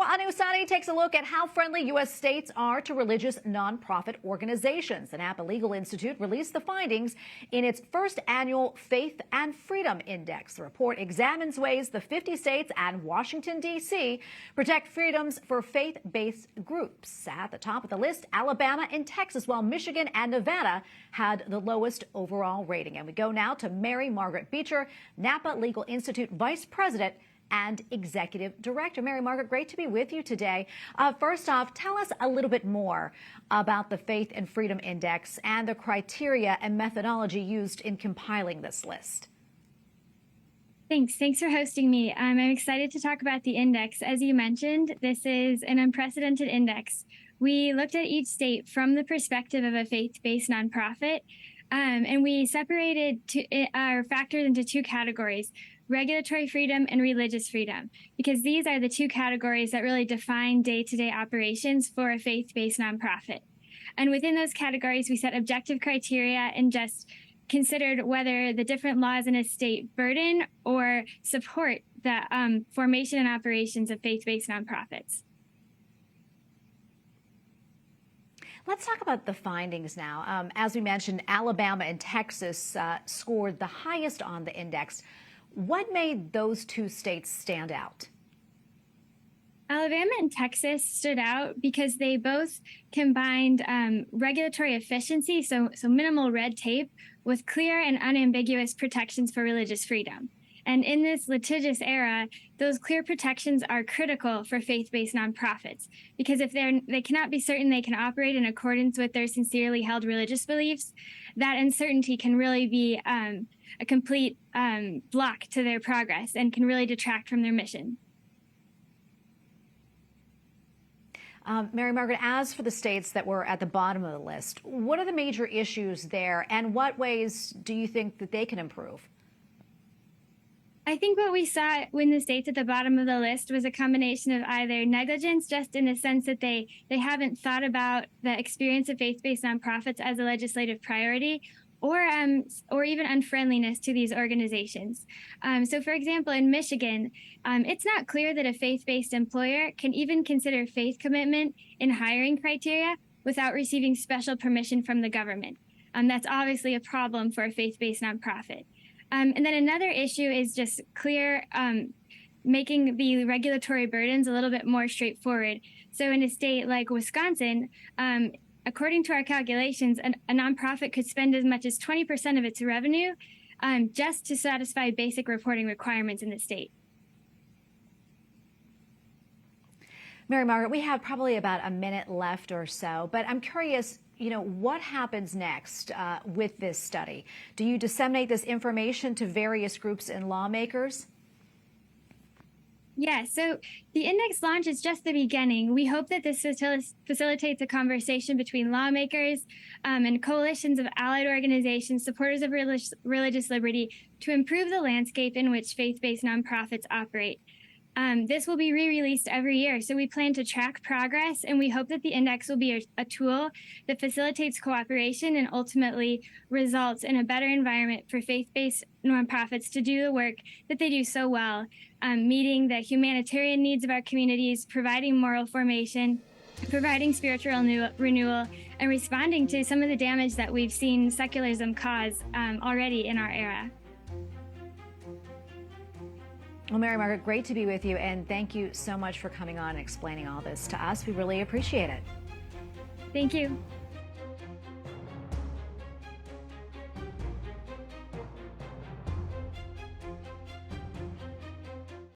Anusani takes a look at how friendly U.S. states are to religious nonprofit organizations. The Napa Legal Institute released the findings in its first annual Faith and Freedom Index. The report examines ways the 50 states and Washington, D.C. protect freedoms for faith-based groups. At the top of the list, Alabama and Texas, while Michigan and Nevada had the lowest overall rating. And we go now to Margaret Beecher, Napa Legal Institute Vice President and Executive Director. Margaret, great to be with you today. First off, tell us a little bit more about the Faith and Freedom Index and the criteria and methodology used in compiling this list. Thanks for hosting me. I'm excited to talk about the index. As you mentioned, this is an unprecedented index. We looked at each state from the perspective of a faith-based nonprofit, and we separated our factors into two categories: regulatory freedom and religious freedom, because these are the two categories that really define day-to-day operations for a faith-based nonprofit. And within those categories, we set objective criteria and just considered whether the different laws in a state burden or support the formation and operations of faith-based nonprofits. Let's talk about the findings now. As we mentioned, Alabama and Texas scored the highest on the index. What made those two states stand out? Alabama and Texas stood out because they both combined regulatory efficiency, so minimal red tape, with clear and unambiguous protections for religious freedom. And in this litigious era, those clear protections are critical for faith-based nonprofits, because if they cannot be certain they can operate in accordance with their sincerely held religious beliefs, that uncertainty can really be a complete block to their progress and can really detract from their mission. Margaret, as for the states that were at the bottom of the list, what are the major issues there, and what ways do you think that they can improve? I think what we saw when the states at the bottom of the list was a combination of either negligence, just in the sense that they haven't thought about the experience of faith-based nonprofits as a legislative priority, or even unfriendliness to these organizations. So, for example, in Michigan, it's not clear that a faith-based employer can even consider faith commitment in hiring criteria without receiving special permission from the government. That's obviously a problem for a faith-based nonprofit. And then another issue is just clear, making the regulatory burdens a little bit more straightforward. So in a state like Wisconsin, according to our calculations, a nonprofit could spend as much as 20% of its revenue just to satisfy basic reporting requirements in the state. Margaret, we have probably about a minute left or so, but I'm curious, what happens next with this study? Do you disseminate this information to various groups and lawmakers? Yeah, so the index launch is just the beginning. We hope that this facilitates a conversation between lawmakers and coalitions of allied organizations, supporters of religious liberty, to improve the landscape in which faith-based nonprofits operate. This will be re-released every year, so we plan to track progress, and we hope that the index will be a tool that facilitates cooperation and ultimately results in a better environment for faith-based nonprofits to do the work that they do so well, meeting the humanitarian needs of our communities, providing moral formation, providing spiritual renewal, and responding to some of the damage that we've seen secularism cause already in our era. Well, Margaret, great to be with you, and thank you so much for coming on and explaining all this to us. We really appreciate it. Thank you.